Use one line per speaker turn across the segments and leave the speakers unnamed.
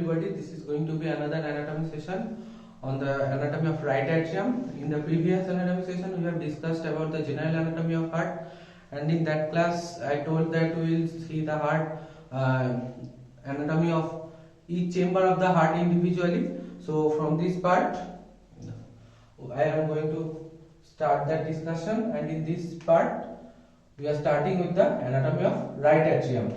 everybody, this is going to be another anatomy session on the anatomy of right atrium. In the previous anatomy session we have discussed about the general anatomy of heart, and in that class I told that we will see the heart anatomy of each chamber of the heart individually. So from this part I am going to start that discussion, and in this part we are starting with the anatomy of right atrium.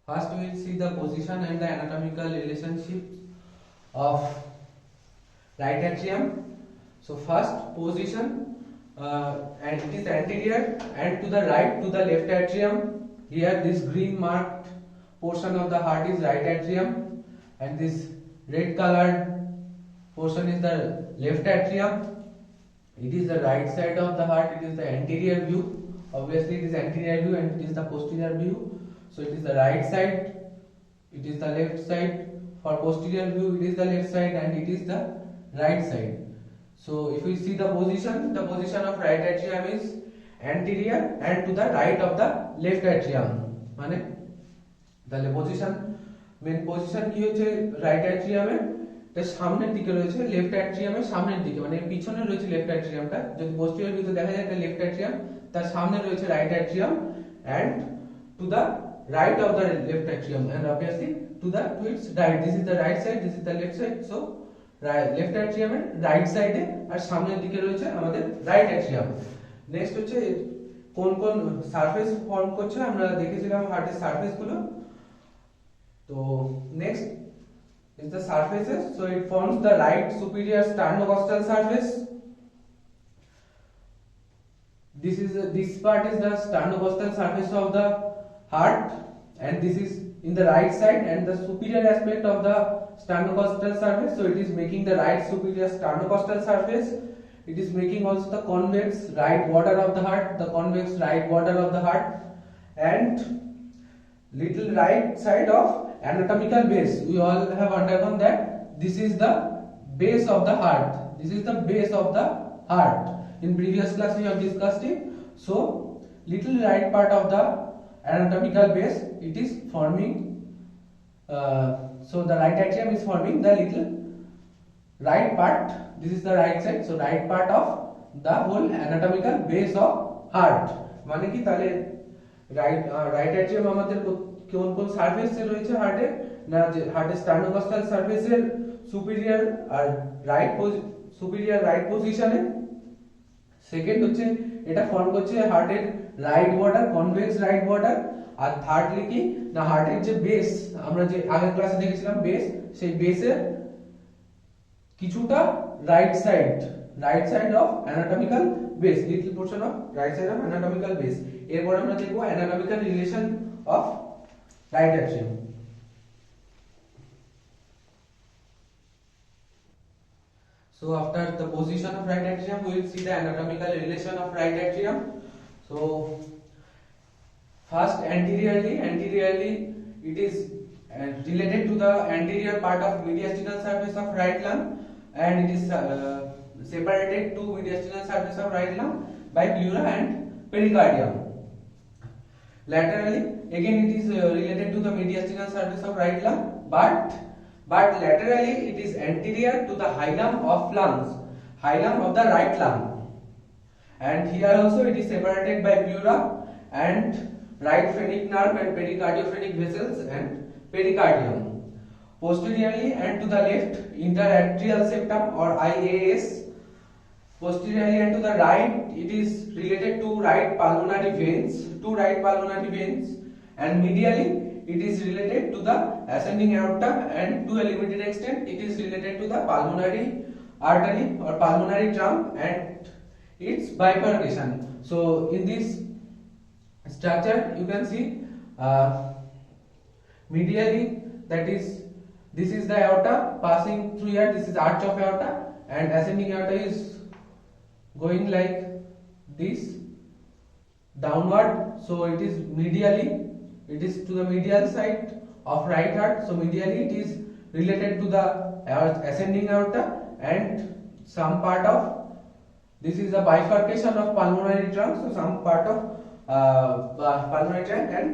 First we will see the position and the anatomical relationships of right atrium. So first position, and it is anterior and to the right to the left atrium. Here this green marked portion of the heart is right atrium, and this red colored portion is the left atrium. It is the right side of the heart, it is the anterior view. Obviously it is anterior view and it is the posterior view. So it is the right side, it is the left side. For posterior view it is the left side and it is the right side. So if we see the position of right atrium is anterior and to the right of the left atrium. মানে তাহলে main position কি হচ্ছে right অ্যাট্রিয়ামের এটা সামনের দিকে রয়েছে, left অ্যাট্রিয়ামের সামনের দিকে, মানে পিছনে রয়েছে লেফট অ্যাট্রিয়ামটা। যদি পোস্টেরিয়র ভিউতে দেখা যায় এটা লেফট অ্যাট্রিয়াম, তার সামনে রয়েছে right atrium, and to the right of the left atrium, and obviously to its right. This is the right side, this is the left side. So left atrium এর right সাইডে আর সামনের দিকে রয়েছে আমাদের right atrium. Next হচ্ছে কোন কোন surface form করছে আমরা দেখেছিলাম হার্টের সারফেস গুলো। তো next is the surfaces. So it forms the right superior sternocostal surface. This part is the sternocostal surface of the heart, and this is in the right side and the superior aspect of the sternocostal surface. So it is making the right superior sternocostal surface. It is making also the convex right border of the heart, the convex right border of the heart, and little right side of anatomical base. We all have undergone that this is the base of the heart. This is the base of the heart. In previous class we have discussed it. So little right part of the anatomical base, it is forming. So the right atrium is forming the little right part. This is the right side. So right part of the whole anatomical base of heart. মানে কি তাহলে right atrium আমাদের কোন কোন সারফেসে রয়েছে হার্টের, না হার্টের স্টার্নোকস্টাল সারফেসের সুপিরিয়র আর রাইট পজিশনে। সেকেন্ড হচ্ছে এটা ফর্ম করছে হার্টের right border, convex right border. আর থার্ডলি কি না হার্টের যে বেস, আমরা যে আগের ক্লাসে দেখেছিলাম বেস, সেই বেসের কিছুটা right side of anatomical base, little portion of right side of anatomical base. এরপর আমরা দেখব anatomical relation of right atrium. So after the position of right atrium we will see the anatomical relation of right atrium. So first anteriorly it is related to the anterior part of mediastinal surface of right lung, and it is separated to mediastinal surface of right lung by pleura and pericardium. Laterally again it is related to the mediastinal surface of right lung, but laterally it is anterior to the hilum of the right lung, and here also it is separated by pleura and right phrenic nerve and pericardiophenic vessels and pericardium. Posteriorly and to the left interatrial septum or IAS. Posteriorly and to the right it is related to two right pulmonary veins, and medially it is related to the ascending aorta, and to a limited extent it is related to the pulmonary artery or pulmonary trunk and its bifurcation. So in this structure you can see medially, that is this is the aorta passing through here, this is arch of aorta, and ascending aorta is going like this downward. So it is medially, it is to the medial side of right heart. So medially it is related to the ascending aorta, and some part of this is the bifurcation of pulmonary trunk. So some part of pulmonary trunk and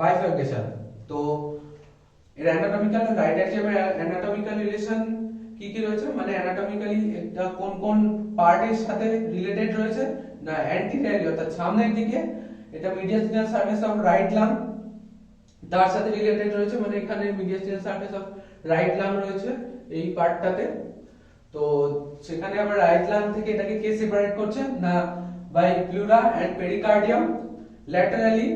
bifurcation. তো এর anatomical right অ্যাট্রিয়ামের anatomical relation কি কি রয়েছে, মানে anatomically এটা কোন কোন পার্টের সাথে রিলেটেড রয়েছে না অ্যান্টিরিয়রলি অর্থাৎ সামনের দিকে এটা mediastinal surface of right lung তার সাথে রিলেটেড রয়েছে, মানে এখানে mediastinal surface of right lung রয়েছে এই পার্টটাতে। তো সেখানে আবার রাইট লাং থেকে এটাকে কে সেপারেট করছে না by pleura and pericardium laterally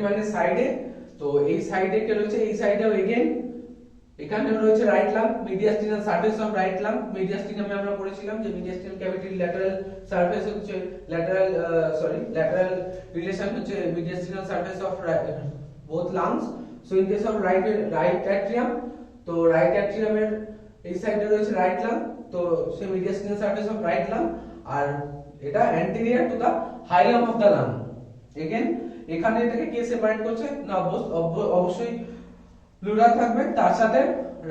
মানে সাইডে। তো এই সাইডে কে রয়েছে, এই সাইডেও এগেইন এখানে রয়েছে right lung mediastinal surface of right lung. মিডিয়াস্টিনামে আমরা পড়েছিলাম যে মিডিয়াস্টিনাল ক্যাভিটির ল্যাটারাল সারফেস হচ্ছে ল্যাটারাল রিলেশন হচ্ছে mediastinal surface of both lungs. So in case of right atrium, তো রাইট অ্যাট্রিয়ামের এই সাইডে রয়েছে রাইট লাং, তো সে mediastinal surface of right lung, আর এটা anterior to the hilum of the lung. Again এখানে এটাকে কে সেপারেট করছে না অবশ্যই প্লুরা থাকবে, তার সাথে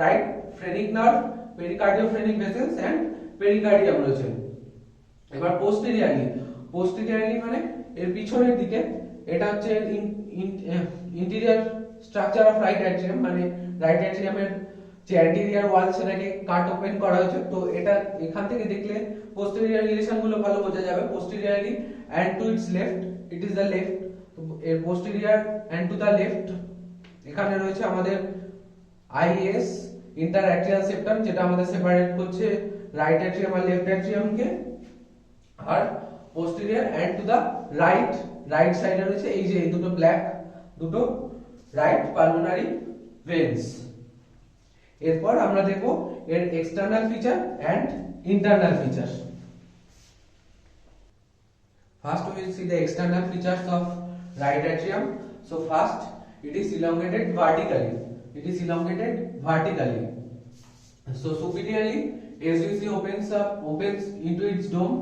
right phrenic nerve, pericardiophrenic vessels and pericardium রয়েছে। এবার পোস্টেরিয়রলি মানে এর পিছনের দিকে, এটা হচ্ছে interior structure of right atrium, মানে রাইট অ্যাট্রিয়ামের যে অ্যান্টেরিয়র ওয়াল সেটাকে কাট ওপেন করা হয়েছে। তো এটা এখান থেকে দেখলে পোস্টেরিয়র রিলেশন গুলো ভালো বোঝা যাবে। Posteriorly and to its left, it is the left, এর posterior and to the left এখানে রয়েছে আমাদের আইএস ইন্টার অ্যাট্রিয়াল সেপ্টাম, যেটা আমাদের সেপারেট করছে রাইট অ্যাট্রিয়াম আর লেফট অ্যাট্রিয়ামকে। আর posterior and to the right সাইডে রয়েছে এই যে দুটো ব্ল্যাক দুটো রাইট পালমোনারি ভেন্স। এরপর আমরা দেখব এর external feature and internal feature. First we will see the external features of right atrium. So first, it is elongated vertically. So superiorly, SVC opens into its dome.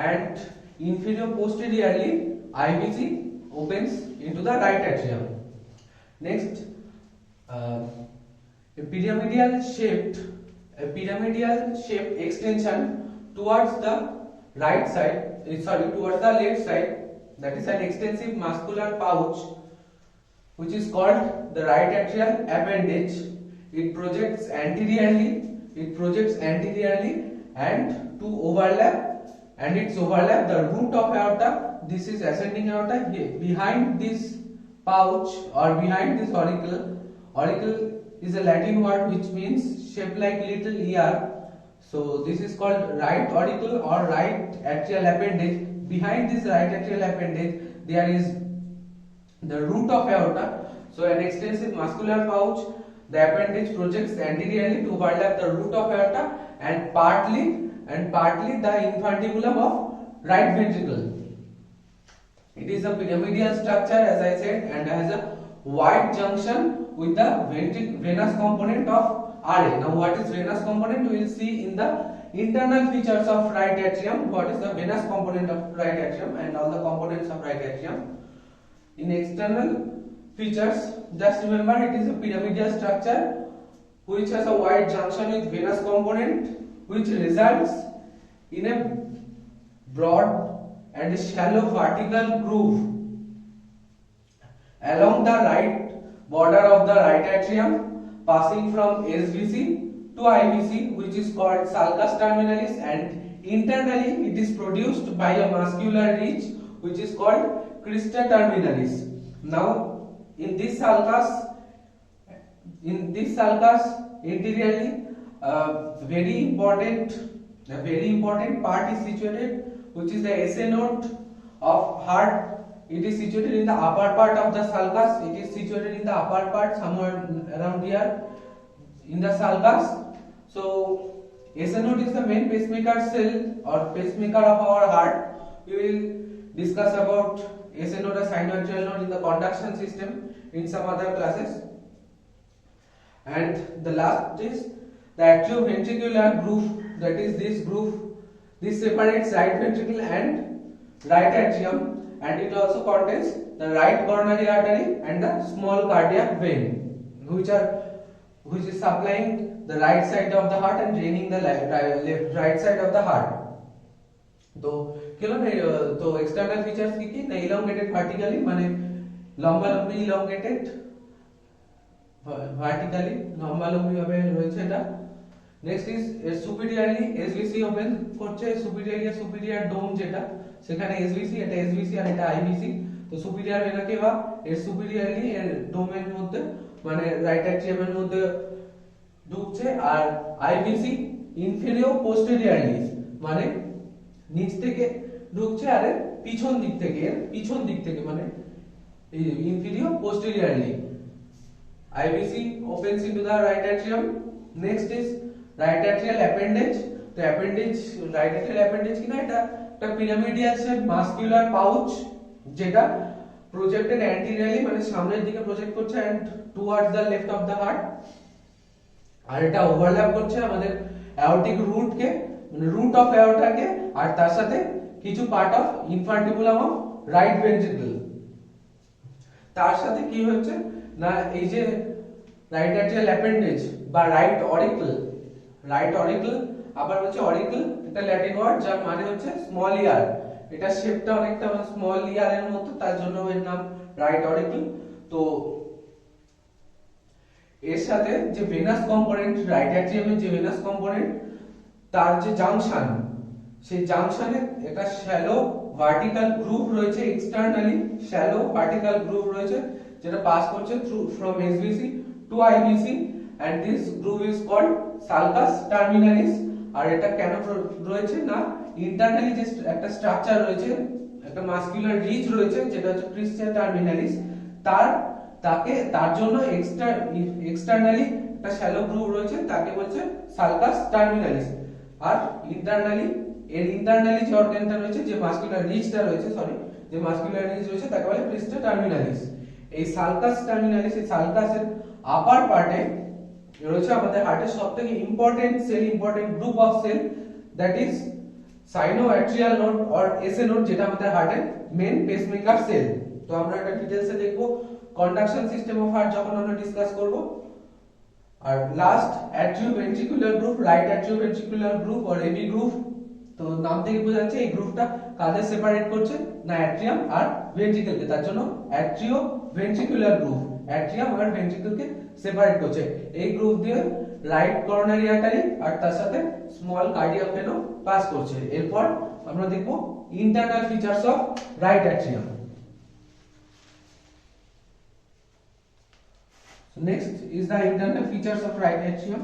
And posteriorly, IVC opens into the right atrium. Next, a pyramidal shaped extension towards the left side, that is an extensive muscular pouch which is called the right atrial appendage. It projects anteriorly and to overlap the root of aorta. This is ascending aorta. Behind this pouch or behind this auricle is a Latin word which means shaped like little ear. So this is called right auricle or right atrial appendage. Behind this right atrial appendage there is the root of aorta. So an extensive muscular pouch. The appendage projects anteriorly to overlap the root of aorta and partly the infundibulum of right ventricle. It is a pyramidal structure, as I said, and has a wide junction with the venous component of RA. Now what is venous component? We will see in the internal features of right atrium. What is the venous component of right atrium and all the components of right atrium. In external features, just remember it is a pyramidal structure which has a wide junction with venous component, which results in a broad and shallow vertical groove along the right border of the right atrium, passing from SVC to IVC, which is called sulcus terminalis, and internally it is produced by a muscular ridge which is called crista terminalis. Now in this sulcus interiorly a very important part is situated, which is the SA node of heart. It is situated in the upper part of the sulcus. It is situated in the upper part, somewhere around here in the sulcus. So SA node is the main pacemaker cell or pacemaker of our heart. We will discuss about SA node or sinoatrial node in the conduction system in some other classes. And the last is the atrioventricular groove, that is this groove. This separates right ventricle and right atrium, and it also contains the right coronary artery and the small cardiac vein, which is supplying the right side of the heart and draining the right side of the heart. So তো external features কি কি না elongated vertically মানে লম্বালম্বি elongated vertically লম্বালম্বি ভাবে রয়েছে এটা। Next is সুপিরিয়রলি এসভিসি open করছে, superior ডোম যেটা সেখানে এসভিসি, এটা এসভিসি আর এটা আইভিসি। তো সুপিরিয়র ভেনাকে বা এর সুপিরিয়রলি এর ডোমের মধ্যে মানে রাইট অ্যাট্রিয়াম এর মধ্যে ঢুকছে, আর আইভিসি ইনফেরিয়র পোস্টেরিয়রলি মানে নিচ থেকে ঢুকছে আর এর পিছন দিক থেকে মানে inferior posteriorly. IVC opens into the right atrium. Next is right atrial appendage. তো appendage right atrial appendage কি না এটা একটা pyramidal shape muscular pouch যেটা projected anteriorly মানে সামনের দিকে প্রজেক্ট করছে and towards the left of the heart, আর এটা ওভারল্যাপ করছে আমাদের aortic root কে মানে root of aorta কে, আর তার সাথে কিছু part of infundibulum of right ventricle। তার সাথে কি হচ্ছে না এই যে রাইট অ্যাট্রিয়াল অ্যাপেন্ডেজ বা রাইট অরিকল আবার হচ্ছে অরিকল, এটা ল্যাটিন ওয়ার্ড যার মানে হচ্ছে স্মল ইয়ার। এটা শেপটা অনেকটা স্মল ইয়ারের মতো, তার জন্য এর নাম রাইট অরিকল। তো এর সাথে যে ভেনাস কম্পোনেন্ট রাইট অ্যাট্রিয়ামের যে ভেনাস কম্পোনেন্ট তার যে জাংশন, সেই জাংশনে একটা শ্যালো ভার্টিক্যাল গ্রুভ রয়েছে, এক্সটার্নালি শ্যালো ভার্টিক্যাল গ্রুভ রয়েছে যেটা পাস করছে through from SVC to IVC, and this groove is called sulcus terminalis। আর এটা কেন রয়েছে না ইন্টারনালি যে একটা স্ট্রাকচার রয়েছে, একটা মাসকুলার রিজ রয়েছে যেটা হচ্ছে ক্রিস্টা টার্মিনালিস, তার জন্য এক্সটার্নালি একটা শ্যালো গ্রুভ রয়েছে তাকে বলছে সালকাস টার্মিনালিস। আর ইন্টারনালি যে অর্গানটা রয়েছে যে মাসকুলার রিজটা রয়েছে তাকে বলে ক্রিস্টা টার্মিনালিস। এই সালকাস টার্মিনালিস, এই সালকাসের আপার পার্টে রয়েছে আমাদের হার্টের সবথেকে important group of cell, that is sinoatrial node or SA node, যেটা আমাদের হার্টের মেন পেসমেকার সেল। তো আমরা এটা ডিটেইলসে দেখব কন্ডাকশন সিস্টেম অফ হার্ট যখন আমরা ডিসকাস করব। আর last atrioventricular group, right atrioventricular group or AV group. তো নাম থেকে বোঝা যাচ্ছে এই গ্রুপটা কাদের সেপারেট করছে না অ্যাট্রিয়াম আর ভেন্ট্রিকলকে, তার জন্য অ্যাট্রিওভেন্ট্রিকুলার গ্রুপ অ্যাট্রিয়াম আর ভেন্ট্রিকলকে সেপারেট করছে। এই গ্রুপ দিয়ে রাইট করোনারি আর্টারি আর তার সাথে স্মল কার্ডিয়াক ভেনও পাস করছে। এরপর আমরা দেখব internal features of right atrium. So next is the internal features of right atrium.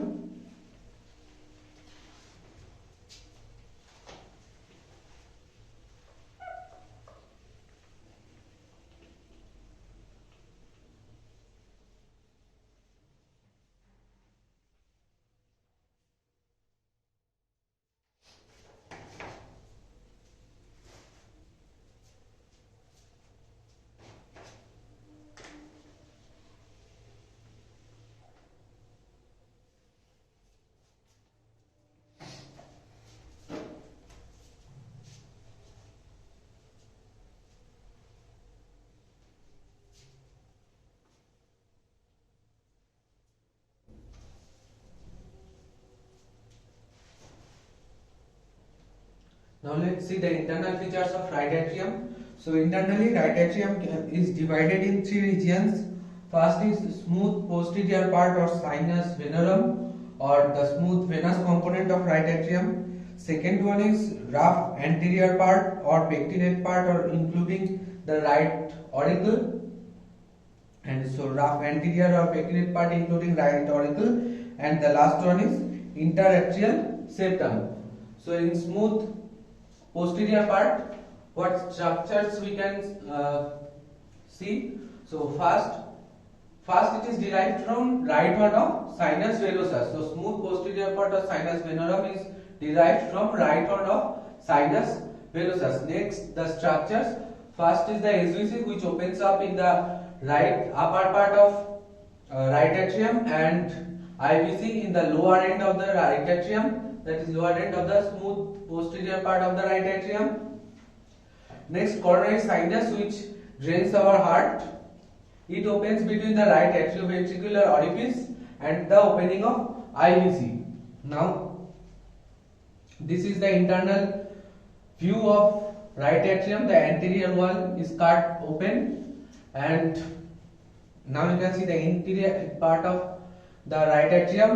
Now let's see the internal features of right atrium. So internally, right atrium is divided in three regions. First is smooth posterior part or sinus venerum or the smooth venous component of right atrium. Second one is rough anterior part or pectinate part or including the right auricle. And so rough anterior or pectinate part including right auricle. And the last one is interatrial septum. So in smooth posterior part, what structures we can see? So first it is derived from right one of sinus venosus. So smooth posterior part of sinus venerum is derived from right one of sinus venosus. Next, the structures. First is the SVC, which opens up in the right upper part of right atrium, and IVC in the lower end of the right atrium. That is lower end of the smooth posterior part of the right atrium. Next, coronary sinus, which drains our heart. It opens between the right atrioventricular orifice and the opening of IVC. Now, this is the internal view of right atrium, the anterior wall is cut open, and now you can see the interior part of the right atrium.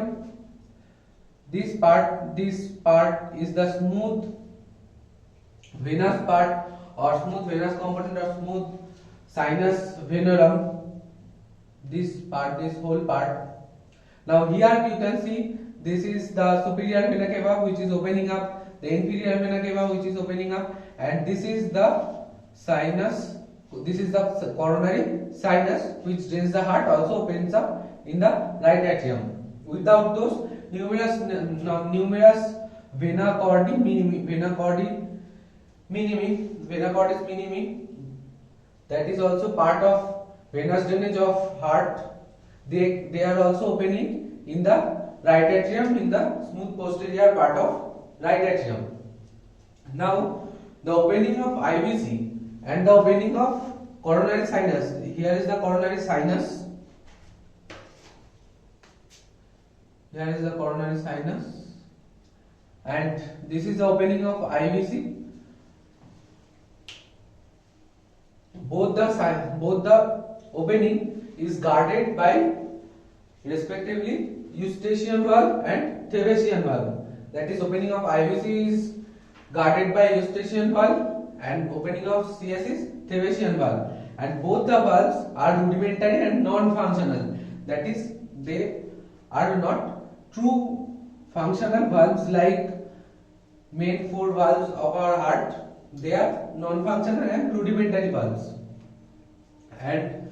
This part is the smooth venous part or smooth venous component or smooth sinus venerum. This whole part. Now here you can see this is the superior vena cava which is opening up, the inferior vena cava which is opening up, and this is the sinus. This is the coronary sinus which drains the heart, also opens up in the right atrium. Without those numerous vena cordis minimi, that is also part of venous drainage of heart. They are also opening in the right atrium, in the smooth posterior part of right atrium. Now the opening of IVC and the opening of coronary sinus. Here is the coronary sinus. Here is the coronary sinus, and this is the opening of IVC. Both the opening is guarded by respectively Eustachian valve and Thevesian valve. That is, opening of IVC is guarded by Eustachian valve and opening of CS is Thevesian valve. And both the valves are rudimentary and non-functional. That is, they are not true functional valves like main four valves of our heart. They are non-functional and rudimentary valves. And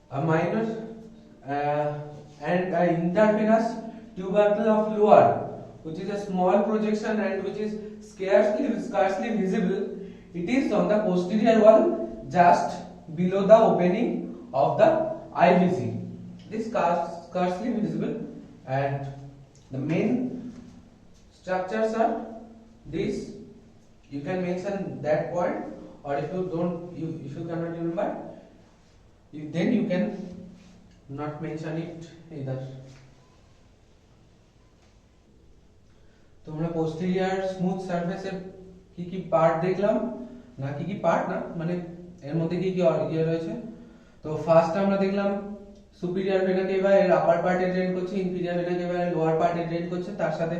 a minor and an intravenous tubercle of Luard, which is a small projection and which is scarcely visible. It is on the posterior wall just below the opening of the IVC. This scarcely visible, and the main structures are these. You can mention that point, or if you don't, if you cannot remember, then you can not mention it either. তোমরা posterior smooth surface এর কি part দেখলাম না, কি part না মানে এর মধ্যে কি ইয়ে রয়েছে। তো ফার্স্ট আমরা দেখলাম সুপিরিয়র ভেনা কেভা এর আপার পার্টে ড্রেন করছে, ইনফিরিয়র ভেনা কেভা এর লোয়ার পার্টে ড্রেন করছে, তার সাথে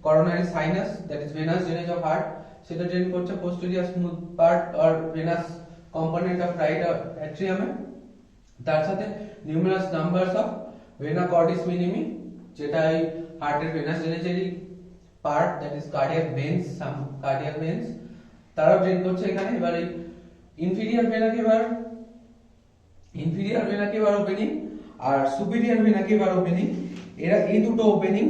coronary sinus that is venous drainage of heart সেটা ড্রেন করছে posterior smooth part or venous component of right অ্যাট্রিয়ামে। তার সাথে numerous numbers of vena cordis minimi যেটা এই হার্টের ভেনাস ড্রেনেজেরই part, that is cardiac veins, some cardiac veins তারাও ড্রেন করছে এখানে। এবার এই ইনফিরিয়র ভেনা কেভার ওপেনিং আর সুপিরিয়র ভেনা কেভার ওপেনিং, এরা এই দুটো ওপেনিং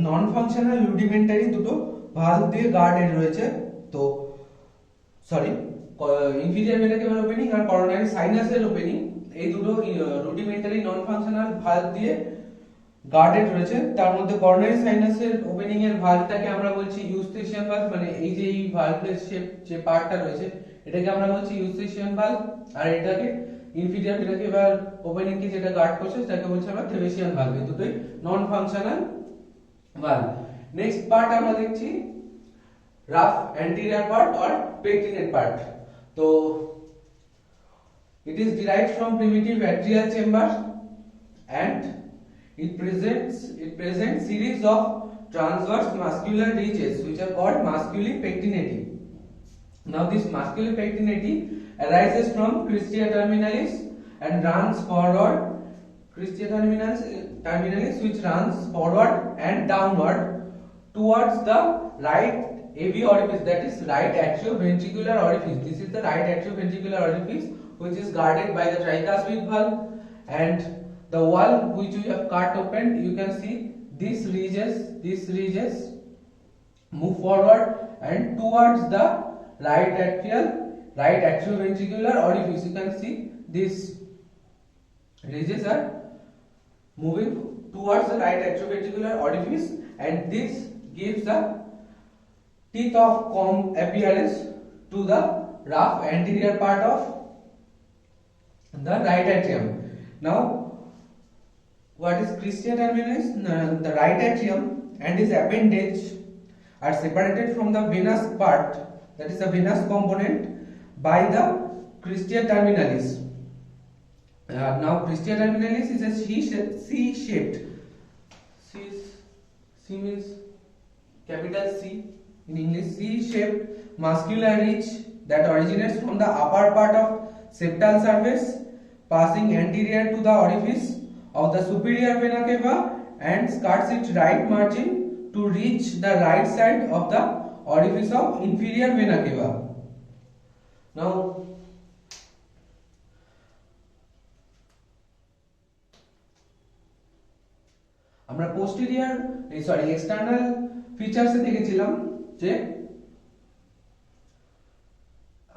নন ফাংশনাল রুডিমেন্টারি দুটো ভালভ দিয়ে গার্ডেড রয়েছে। তো সরি, ইনফিরিয়র ভেনা কেভার ওপেনিং আর করোনারি সাইনাসের ওপেনিং এই দুটো রুডিমেন্টারি নন ফাংশনাল ভালভ দিয়ে গার্ডেড রয়েছে। তার মধ্যে করোনারি সাইনাসের ওপেনিং এর ভালভটাকে আমরা বলছি ইউস্টেশিয়ান ভালভ, মানে এই যে এই ভালভের শেপ যে পার্টটা রয়েছে এটাকে আমরা বলছি ইউস্টেশিয়ান ভালভ, আর এটাকে ইনফিরিয়র ভেনা কেভার ওপেনিং কে যেটা গার্ড করছে সেটাকে বলছি আমরা থেভেসিয়ান ভালভ। এই দুটোই non functional valve. Next part আমরা দেখছি rough anterior part or pectinate part. তো it is derived from primitive atrial chamber and it presents series of transverse muscular ridges which are called musculi pectinati. Now this musculi pectinati arises from Cristia terminalis and runs forward, Cristia terminalis which runs forward and downward towards the right AV orifice, that is right atrioventricular orifice. This is the right atrioventricular orifice which is guarded by the tricuspid valve, and the wall which we have cut open, you can see these ridges move forward and towards the right atrioventricular orifice. You can see these ridges are moving towards the right atrioventricular orifice, and this gives a teeth of comb appearance to the rough anterior part of the right atrium. Now what is Cristia terminalis? The right atrium and its appendage are separated from the venous part that is the venous component by the Christia terminalis. Now Christia terminalis is a C-shaped. C means capital C in English. C-shaped muscular ridge that originates from the upper part of septal surface, passing anterior to the orifice of the superior vena cava and skirts its right margin to reach the right side of the orifice of inferior vena cava. Now, আমরা posterior external ফিচারসে দেখেছিলাম যে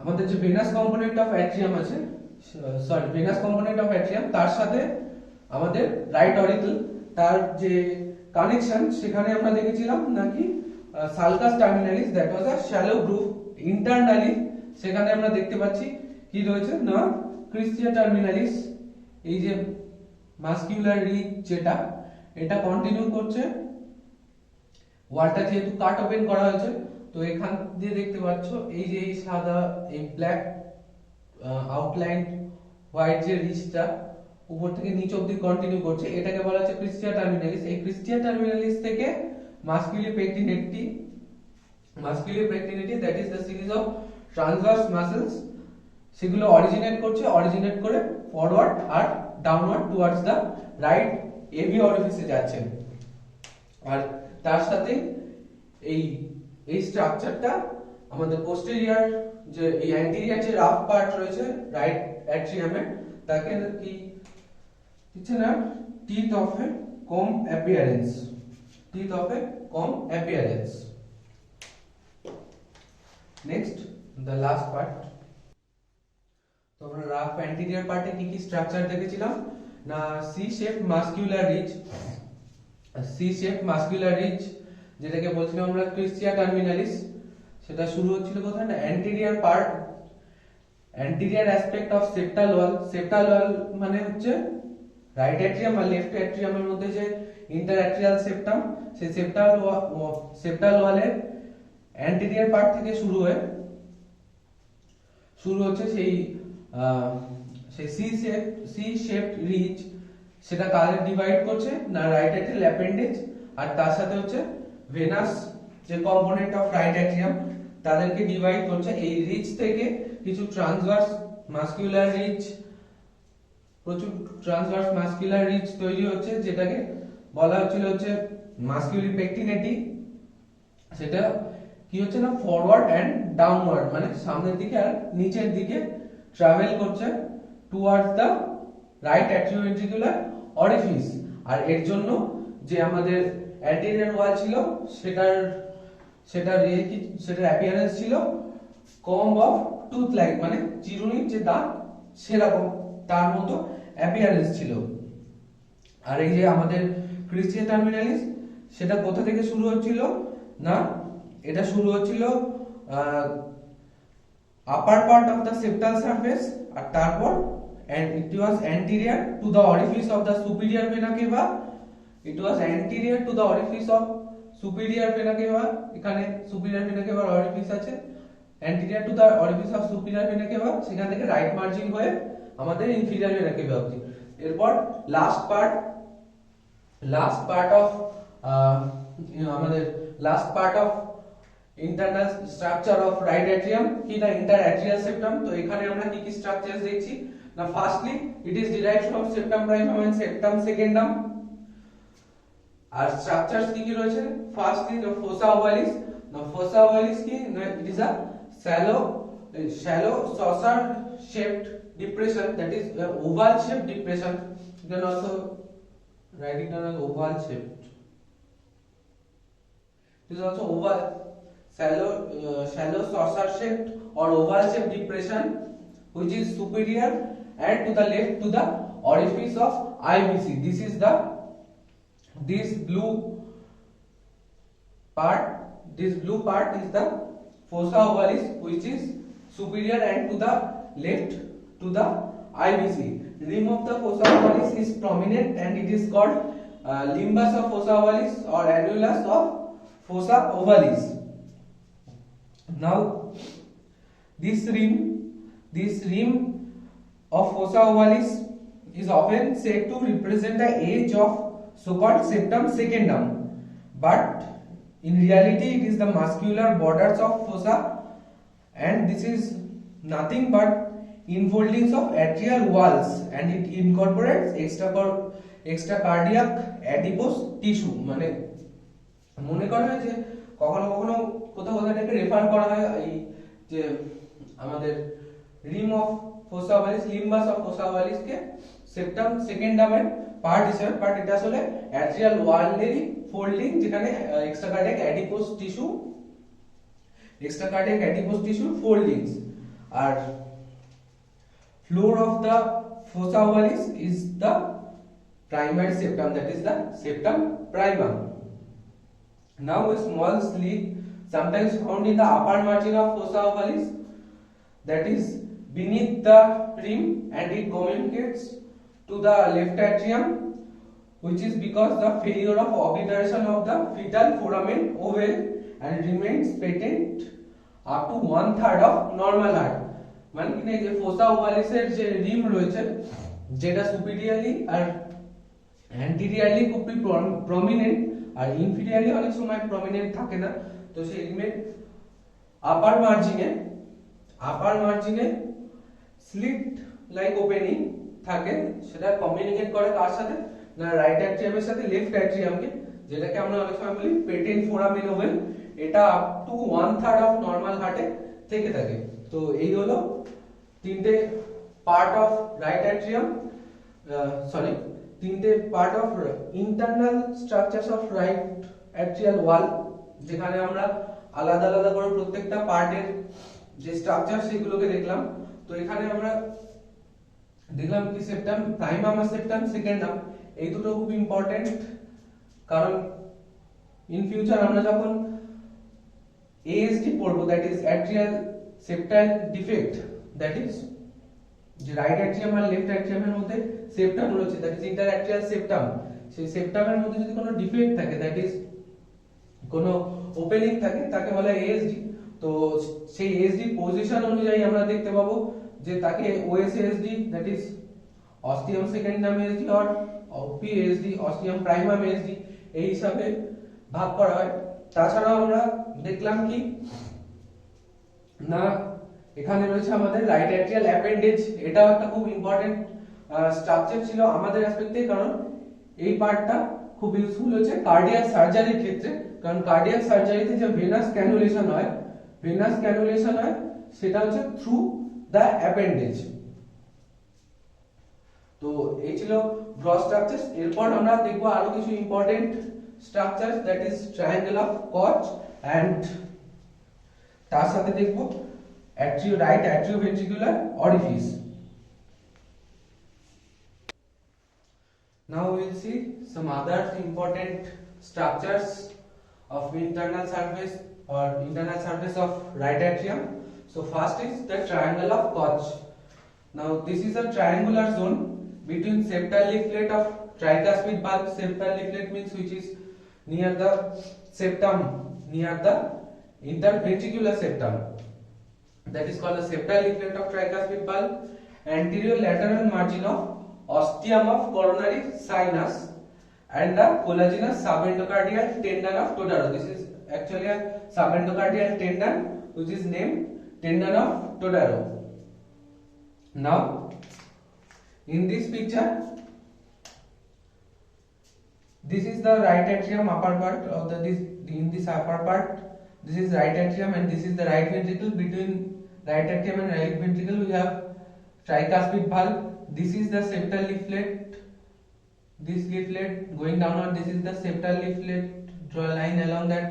আমাদের যে venous component of atrium আছে, venous component of atrium তার সাথে আমাদের right oracle তার যে কানেকশন সেখানে আমরা দেখেছিলাম নাকি sulcus terminalis, that was a shallow গ্রুভ internally. সেখানে আমরা দেখতে পাচ্ছি কি রয়েছে না ক্রিস্টিয়া টার্মিনালিস, এই যে মাস্কিউলার রিজ যেটা এটা কন্টিনিউ করছে, ওয়ালটা যেহেতু কাট ওপেন করা হয়েছে তো এখান দিয়ে দেখতে পাচ্ছ এই যে এই সাদা এই ব্ল্যাক আউটলাইন হোয়াইট যে রিজটা উপর থেকে নিচ অবধি কন্টিনিউ করছে, এটাকে বলা হচ্ছে ক্রিস্টিয়া টার্মিনালিস। এই ক্রিস্টিয়া টার্মিনালিস থেকে musculi pectinati that is the series of transverse muscles, সেগুলো অরিজিনেট করে ফরওয়ার্ড আর downward towards the right AV অরিফিসে যাচ্ছে। আর তার সাথে এই স্ট্রাকচারটা আমাদের পোস্টেরিয়র যে এই অ্যান্টেরিয়র যে রাফ পার্ট রয়েছে রাইট অ্যাট্রিয়ামে তাকে কি দিচ্ছে না teeth of A com appearance, next the last part. তো আমরা রাফ অ্যান্টেরিয়র পার্টে কি কি স্ট্রাকচার দেখেছিলাম না সি শেপ মাস্কুলার রিজ যেটাকে বলছিলাম আমরা ক্রিস্টিয়া টার্মিনালিস, সেটা শুরু হচ্ছিল কোথায় না anterior part, anterior aspect of septal wall মানে হচ্ছে রাইট অ্যাট্রিয়াম আর লেফট অ্যাট্রিয়ামের মধ্যে যে ইন্টারঅ্যাট্রিয়াল সেপ্টাম, সেই সেপ্টাল ওয়ালের অ্যান্টেরিয়র পার্ট থেকে শুরু হচ্ছে সেই সি শেপড রিজ, সেটা কাদের ডিভাইড করছে না রাইট অ্যাট্রিয়াল অ্যাপেন্ডেজ আর তার সাথে হচ্ছে ভেনাস যে কম্পোনেন্ট অফ রাইট অ্যাট্রিয়াম তাদেরকে ডিভাইড করছে। এই রিজ থেকে কিছু ট্রান্সভার্স মাস্কুলার রিজ তৈরি হচ্ছে, যেটাকে বলা হচ্ছিল হচ্ছে মাস্কুলি পেক্টিনেটি। সেটা কি হচ্ছে না ফরওয়ার্ড এন্ড ডাউনওয়ার্ড মানে সামনের দিকে আর নিচের দিকে ট্রাভেল করছে টুয়ার্ডস দ্য রাইট অ্যাট্রিওভেন্ট্রিকুলার অরিফিস। আর এর জন্য যে আমাদের অ্যান্টেরিয়র ওয়াল ছিল সেটার অ্যাপিয়ারেন্স ছিল কম্ব অফ টুথ লাইক মানে চিরুনির যে দাঁত সেরকম তার মতো অ্যাপিয়ারেন্স ছিল। আর এই যে আমাদের ক্রিস্টিয়া টার্মিনালিস সেটা কোথা থেকে শুরু হচ্ছিল না এটা শুরু হচ্ছিল upper part of the septal surface আর তারপর it was anterior to the orifice of the superior vena cava, এখানে superior vena cava orifice আছে, anterior to the orifice of superior vena cava, সেখান থেকে রাইট মার্জিন হয়ে আমাদের inferior vena cava অবধি। এরপর last part of internal structure of right atrium কি না ইন্টারঅ্যাট্রিয়াল সেপ্টাম। তো এখানে আমরা কি কি স্ট্রাকচারস দেখছি না firstly it is derived from septum primum and septum secundum. আর স্ট্রাকচারস কি কি রয়েছে ফার্স্টলি দ্য ফোসা ওভালিস। না ফোসা ওভালিস কি না it is a shallow saucer shaped depression, that is oval shaped depression, you can also write it down as oval shaped. It is also oval shallow saucer shaped or oval shaped depression which is superior and to the left to the orifice of IVC. This blue part is the fossa ovalis which is superior and to the left to the IVC. Rim of the fossa ovalis is prominent and it is called limbus of fossa ovalis or annulus of fossa ovalis. Now This rim of fossa ovalis is often said to represent the edge of so-called septum secundum, but in reality it is the muscular borders of fossa, and this is nothing but infoldings of atrial walls, and it incorporates extracardiac adipose tissue. মানে মনে করা হয় যে কখনো কখনো কোথাও কোথাও এটাকে রেফার করা হয় এই যে আমাদের rim of fossa ovalis, limbus of fossa ovalis কে সেপ্টাম সেকেন্ডামের পার্ট হিসেবে, বাট এটা আসলে অ্যাট্রিয়াল ওয়ালেরই ফোল্ডিং, যেখানে এক্সট্রাকার্ডিয়াক অ্যাডিপোস টিস্যু ফোল্ডিংস। আর floor of the fossa ovalis is the primary septum, that is the septum primum. Now a small slit sometimes found in the upper margin of fossa ovalis, that is beneath the rim, and it communicates to the left atrium, which is because the failure of obliteration of the fetal foramen ovale and remains patent up to 1/3 of normal heart. মানে কি না, যে ফোসা ওভালিসের যে রিম রয়েছে যেটা সুপিরিয়রলি আর অ্যান্টিরিয়রলি খুব prominent আর ইনফিরিয়রলি অনেক সময় প্রমিনেন্ট থাকে না, তো সেই রিমের আপার মার্জিনে স্লিট লাইক ওপেনিং থাকে, সেটা কমিউনিকেট করে কার সাথে না, রাইট অ্যাট্রিয়ামের সাথে লেফট অ্যাট্রিয়ামকে, যেটাকে আমরা অনেক সময় বলি পেটেন্ট ফোরামেন ওভেল। এটা আপ টু 1/3 অফ নরমাল হার্টে থেকে থাকে। তো এই হলো তিনটে পার্ট অফ রাইট অ্যাট্রিয়াম, তিনটে part of internal structures of right atrial wall, যেখানে আমরা আলাদা আলাদা করে প্রত্যেকটা পার্টের যে স্ট্রাকচার সেগুলোকে দেখলাম। তো এখানে আমরা দেখলাম কি সেপ্টাম প্রাইমাম আর সেপ্টাম সেকেন্ডাম, এই দুটো খুব ইম্পর্টেন্ট, কারণ ইন ফিউচার আমরা যখন এএসডি পড়বো, that is atrial septal defect, that is যে রাইট অ্যাট্রিয়াম আর লেফট অ্যাট্রিয়ামের মধ্যে সেপ্টাম রয়েছে, that is inter atrial septum, সেই সেপ্টামের মধ্যে যদি কোনো ডিফেক্ট থাকে, দ্যাট ইজ কোনো ওপেনিং থাকে, তাকে বলা হয় এএসডি। তো সেই এএসডি পজিশন অনুযায়ী আমরা দেখতে পাবো যে তাকে OSASD, that is ostium secundum ASD, or OPASD ostium primum ASD, এই হিসাবে ভাগ করা হয়। তাছাড়াও আমরা দেখলাম কি না, এখানে রয়েছে আমাদের রাইট অ্যাট্রিয়াল অ্যাপেন্ডেজ, এটাও একটা খুব ইম্পর্টেন্ট স্ট্রাকচার ছিল আমাদের অ্যাসপেক্টে, কারণ এই পার্টটা খুব ইউজফুল হচ্ছে কার্ডিয়াক সার্জারির ক্ষেত্রে, কারণ কার্ডিয়াক সার্জারিতে যে ভেনাস ক্যানুলেশন হয় সেটা হচ্ছে থ্রু দ্য অ্যাপেন্ডেজ। তো এই ছিল ব্রড স্ট্রাকচারস। এরপর আমরা দেখবো আরো কিছু important structures, that is triangle of কচ, এন্ড তার সাথে দেখবো right atrioventricular orifice. Now we will see some other important structures of internal surface of right atrium. So first is the triangle of Koch. Now this is a triangular zone between septal leaflet of tricuspid bulb. Septal leaflet means which is near the septum, near the interventricular septum, that is called the septal leaflet of tricuspid bulb. Anterior lateral margin of ostium of coronary sinus and the collagenous subendocardial tendon of Todaro. This is actually a subendocardial tendon which is named tendon of Todaro. Now in this picture, this is the right atrium upper part of in this upper part, this is right atrium and this is the right ventricle. Between right atrium and right ventricle we have tricuspid valve. This is the septal leaflet, this leaflet going downward, this is the septal leaflet, draw a line along that.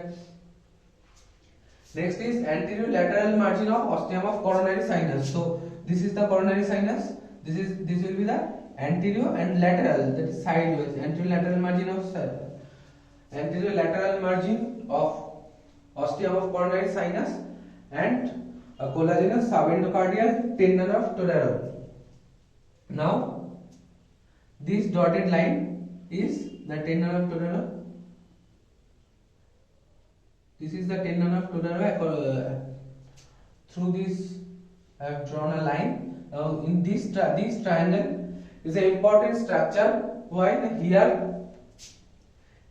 Next is anterior lateral margin of ostium of coronary sinus. So this is the coronary sinus, this will be the anterior and lateral, that is sideways, anterior lateral margin of ostium of coronary sinus and a collagenous subendocardial tendon of Todaro. Now this dotted line is the tendon of Todaro. This is the tendon of Todaro. Through this I have drawn a line. Now in this triangle is an important structure. While here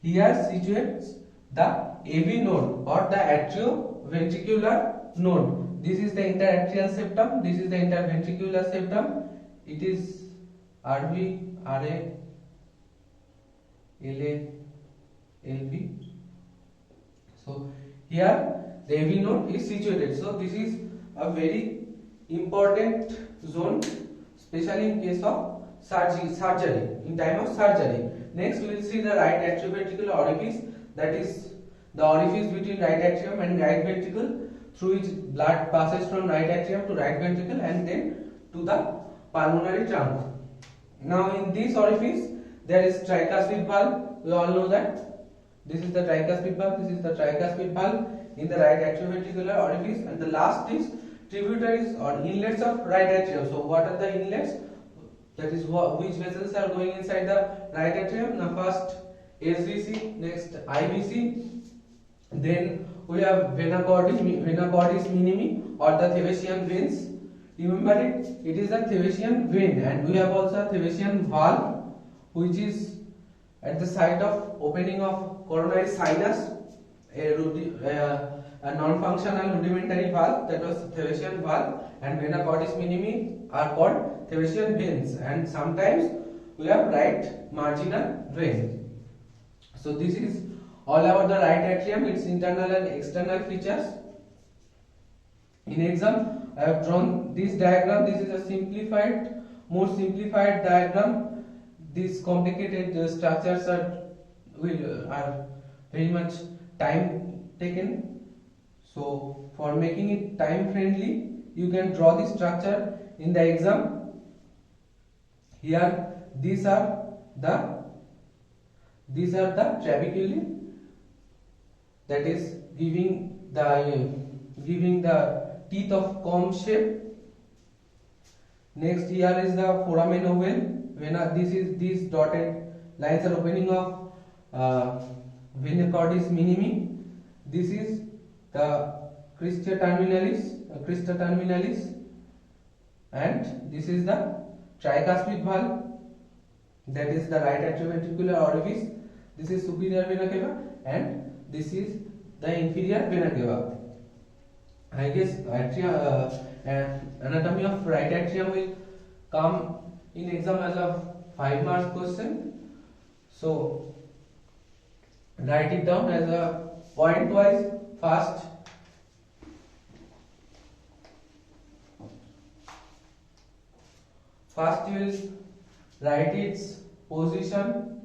situates the AV node or the atrioventricular node. This is the interatrial septum. This is the interventricular septum. It is RV, RA, LA, LB. So here the AV node is situated. So this is a very important zone, especially in case of surgery, in time of surgery. Next we will see the right atrioventricular orifice, that is the orifice between right atrium and right ventricle, through which blood passes from right atrium to right ventricle and then to the pulmonary trunk. Now in this orifice there is tricuspid valve. We all know that this is the tricuspid valve, this is the tricuspid valve in the right atrioventricular orifice, and the last is tributaries or inlets of right atrium. So what are the inlets? That is which vessels are going inside the right atrium. Now first SVC, next IVC, then we have vena cordis minimi or the Thevesian veins. Remember it is a Thevesian vein, and we have also a Thevesian valve which is at the site of opening of coronary sinus, a non-functional rudimentary valve, that was Thevesian valve, and vena cordis minimi are called Thevesian veins, and sometimes we have right marginal vein. So this is all about the right atrium, its internal and external features. In exam, I have drawn this diagram. This is a more simplified diagram. These complicated structures are very much time taken. So for making it time friendly, you can draw the structure in the exam. Here these are the trabeculae, that is giving the teeth of comb shape. Next here is the foramen ovale. These dotted lines are opening of vena cordis minimi. This is the crista terminalis, and this is the tricuspid valve, that is the right atrioventricular orifice. This is superior vena cava, and this is the inferior vena cava. I guess anatomy of right atrium will come in exam as a 5 marks question. So write it down as a point wise. First you will write its position,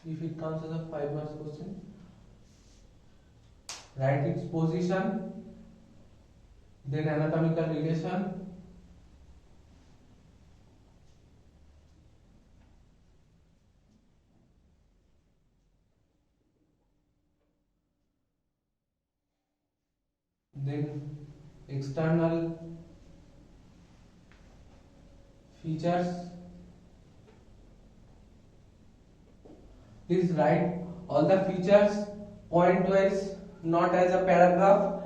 if it comes as a 5 marks question. Write its position, then anatomical relation, then external features. Please write all the features point wise, not as a paragraph.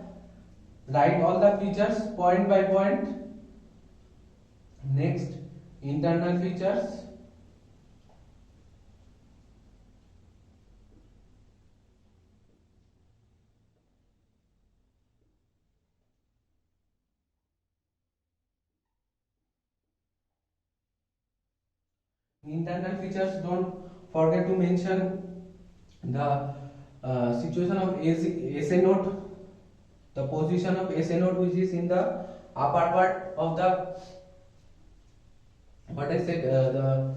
Write all the features point by point. Next, internal features. Internal features, don't forget to mention the situation of SA node, the position of SA node, which is in the upper part of the the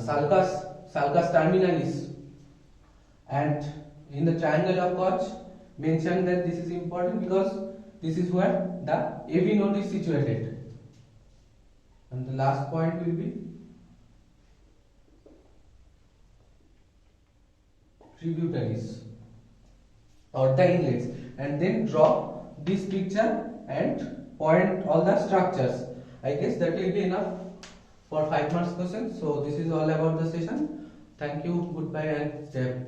sulcus terminalis, and in the triangle of Koch mention that this is important because this is where the AV node is situated. And the last point will be tributaries or the inlets, and then draw this picture and point all the structures. I guess that will be enough for 5 marks question. So this is all about the session. Thank you, goodbye, and stay.